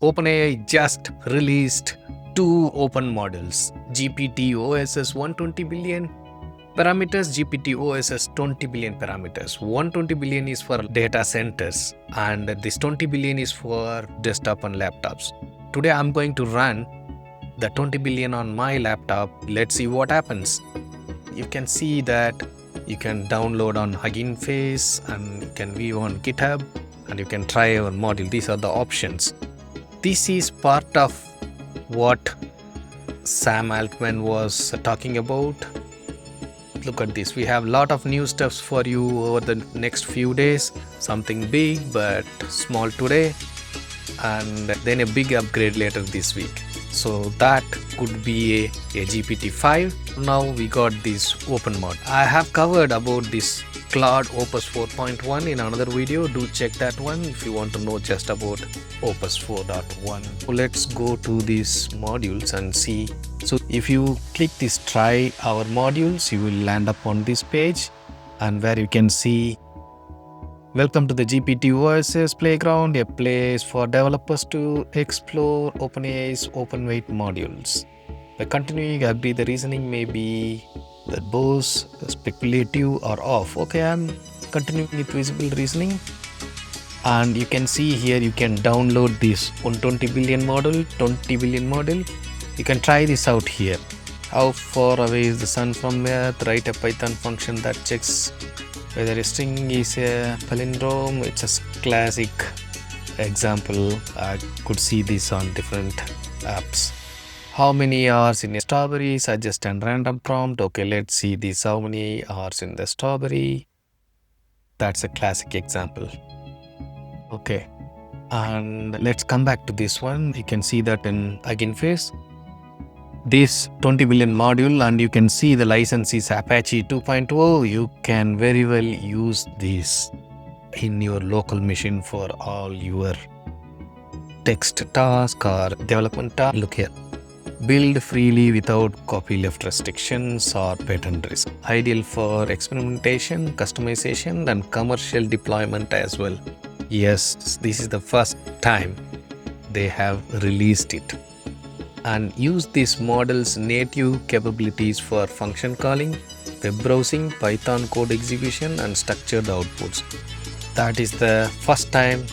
OpenAI just released two open models, GPT-OSS 120 billion parameters, GPT-OSS 20 billion parameters. 120 billion is for data centers and this 20 billion is for desktop and laptops. Today I'm going to run the 20 billion on my laptop. Let's see what happens. You can see that you can download on Hugging Face and you can view on GitHub and you can try our module. These are the options. This is part of what Sam Altman was talking about. Look at this. We have a lot of new stuffs for you over the next few days. Something big but small today, and then a big upgrade later this week. So that could be a GPT-5. Now we got this open mod. I have covered about this Claude Opus 4.1 in another video. Do check that one if you want to know just about Opus 4.1. So let's go to these modules and see. So if you click this try our modules, you will land up on this page and where you can see welcome to the GPT-OSS playground, a place for developers to explore OpenAI's open weight modules. By continuing, agree the reasoning may be that both speculative or off. Okay, I'm continuing with visible reasoning. And you can see here you can download this 120 billion model, 20 billion model. You can try this out here. How far away is the sun from Earth? Write a Python function that checks whether a string is a palindrome. It's a classic example. I could see this on different apps. How many hours in a strawberry? Suggest a random prompt. Okay, let's see this. How many hours in the strawberry? That's a classic example. Okay, and let's come back to this one. You can see that in Hugging Face. This 20 billion module, and you can see the license is Apache 2.0. You can very well use this in your local machine for all your text task or development task. Look here. Build freely without copyleft restrictions or patent risk. Ideal for experimentation, customization, and commercial deployment as well. Yes, this is the first time they have released it. And use this model's native capabilities for function calling, web browsing, Python code execution, and structured outputs. That is the first time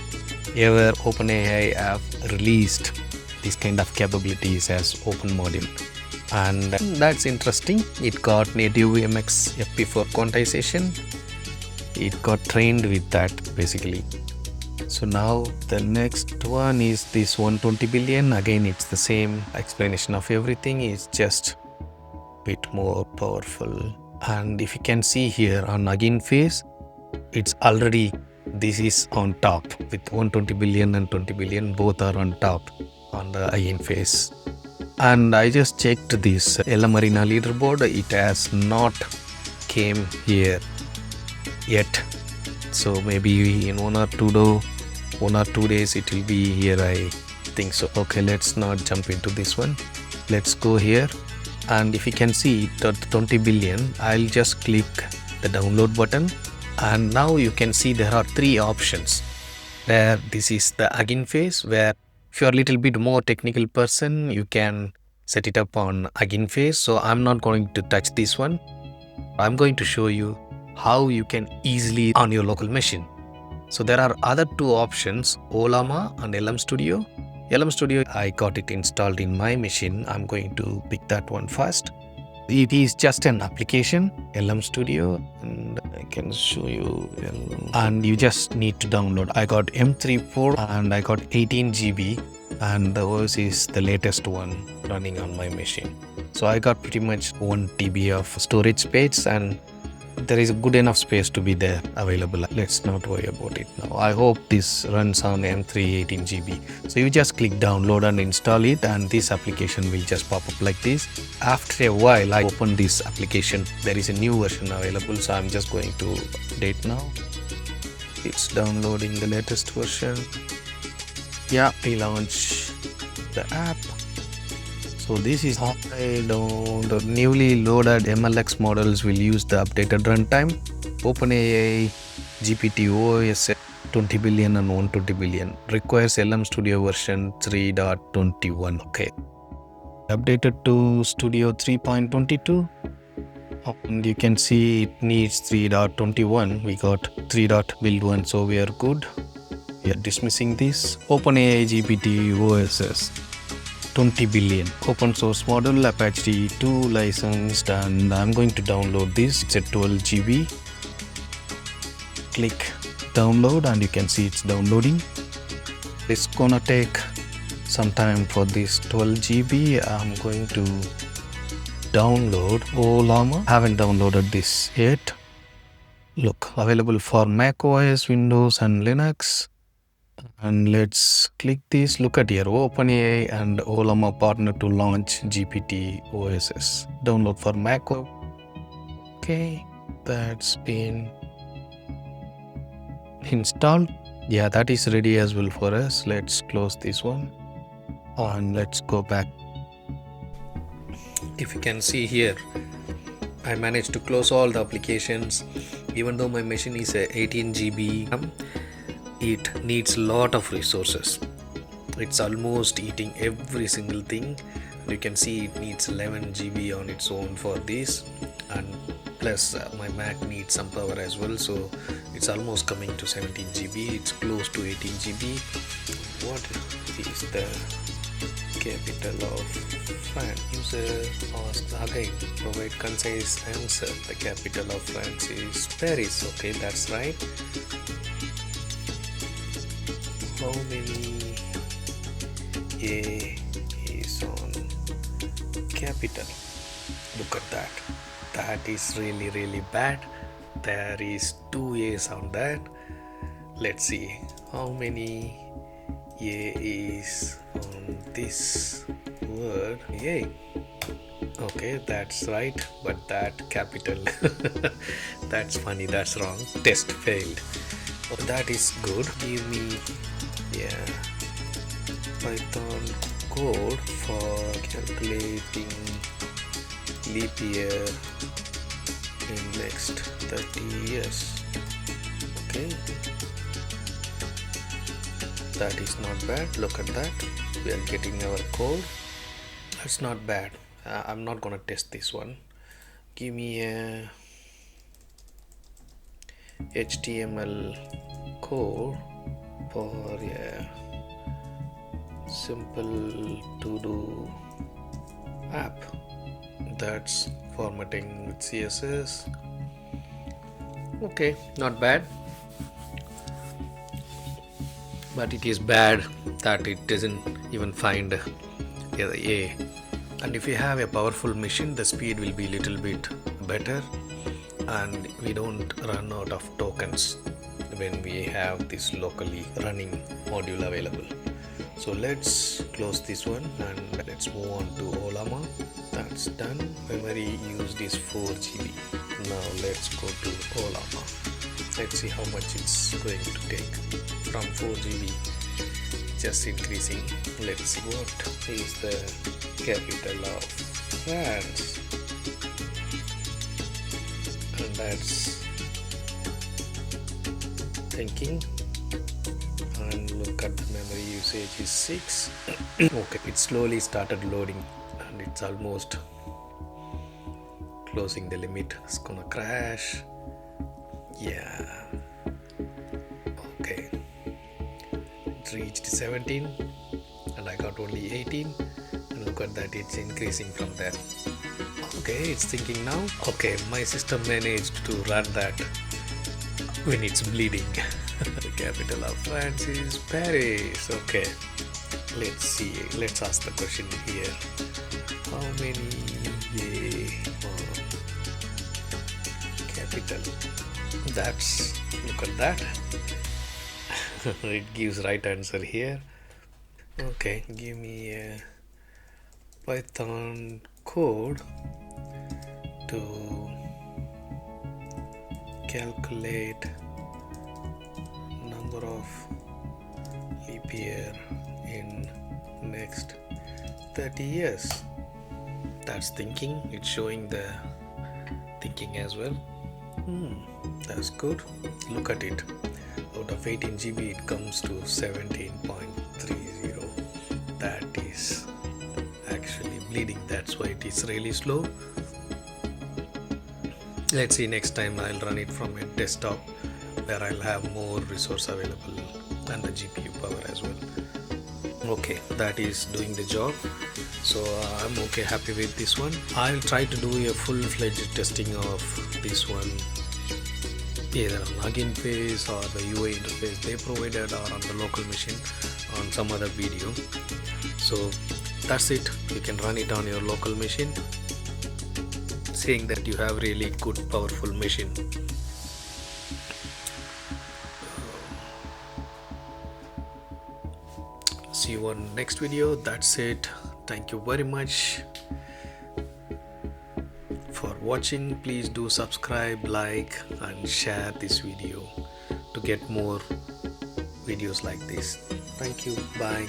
ever OpenAI have released these kind of capabilities as open module. And that's interesting. It got native MX FP4 quantization. It got trained with that basically. So now the next one is this 120 billion. Again, it's the same explanation of everything. It's just a bit more powerful. And if you can see here on Hugging Face, it's already, this is on top with 120 billion and 20 billion. Both are on top on the Hugging Face. And I just checked this LM Arena leaderboard. It has not came here yet. So maybe in 1 or 2 days it will be here, I think so. Okay, let's not jump into this one. Let's go here, and if you can see the 20 billion, I'll just click the download button, and now you can see there are 3 options. Where this is the Hugging Face, where if you're a little bit more technical person, you can set it up on Hugging Face. So I'm not going to touch this one. I'm going to show you how you can easily on your local machine. So there are other 2 options, Olama and LM Studio. LM Studio, I got it installed in my machine. I'm going to pick that one first. It is just an application, LM Studio, and I can show you. And you just need to download. I got M34 and I got 18 GB, and the OS is the latest one running on my machine. So I got pretty much 1 TB of storage space, and there is a good enough space to be there available. Let's not worry about it now. I hope this runs on M3 18 GB. So you just click download and install it, and this application will just pop up like this. After a while, I open this application. There is a new version available, so I'm just going to update now. It's downloading the latest version. Yeah, we launch the app. So this is how the newly loaded MLX models will use the updated runtime. OpenAI GPT-OSS 20 billion and 120 billion. Requires LM Studio version 3.21. Okay. Updated to Studio 3.22. And you can see it needs 3.21. We got 3.build1, so we are good. We are dismissing this. OpenAI GPT-OSS 20 billion. Open source model, Apache 2 licensed, and I'm going to download this. It's at 12 GB. Click download and you can see it's downloading. It's gonna take some time for this 12 GB. I'm going to download Olama. Haven't downloaded this yet. Look, available for Mac OS, Windows and Linux. And let's click this. Look at here, OpenAI and Olama partner to launch GPT-OSS. Download for Mac. Okay, that's been installed. Yeah, that is ready as well for us. Let's close this one and let's go back. If you can see here, I managed to close all the applications. Even though my machine is a 18 GB, it needs a lot of resources. It's almost eating every single thing. You can see it needs 11 GB on its own for this, and plus my Mac needs some power as well, so it's almost coming to 17 GB. It's close to 18 GB. What is the capital of France? User asks again, provide concise answer. The capital of France is Paris. Okay, that's right. How many A is on capital? Look at that. That is really bad. There is 2 A's on that. Let's see how many A is on this word. A. Okay, that's right, but that capital that's funny, that's wrong. Test failed. Oh, that is good. Give me Python code for calculating leap year in next 30 years. Okay, that is not bad. Look at that, we are getting our code. That's not bad. I'm not gonna test this one. Give me a HTML code for a simple to do app. That's formatting with CSS. Okay, not bad, but it is bad that it doesn't even find the A. And if you have a powerful machine, the speed will be little bit better, and we don't run out of tokens when we have this locally running module available. So let's close this one and let's move on to Olama. That's done. Memory used is 4 GB. Now let's go to Olama. Let's see how much it's going to take. From 4 GB, just increasing. Let's see what is the capital of France. And that's thinking. And look at the memory usage is 6. Okay, it slowly started loading and it's almost closing the limit. It's gonna crash. Yeah. Okay, it reached 17 and I got only 18, and look at that, it's increasing from there. Okay, it's thinking now. Okay, my system managed to run that when it's bleeding. The capital of France is Paris. Okay, let's see, let's ask the question here. How many capital? That's, look at that. It gives right answer here. Okay, give me a Python code to calculate number of leap year in next 30 years. That's thinking. It's showing the thinking as well. That's good. Look at it. out of 18 GB it comes to 17.30. That is actually bleeding, that's why it is really slow. Let's see, next time I'll run it from a desktop where I'll have more resource available and the GPU power as well. Okay, that is doing the job, so I'm okay, happy with this one. I'll try to do a full-fledged testing of this one, either on login phase or the UI interface they provided, or on the local machine on some other video. So that's it, you can run it on your local machine, saying that you have really good powerful machine. See you on next video. That's it, thank you very much for watching. Please do subscribe, like and share this video to get more videos like this. Thank you, bye.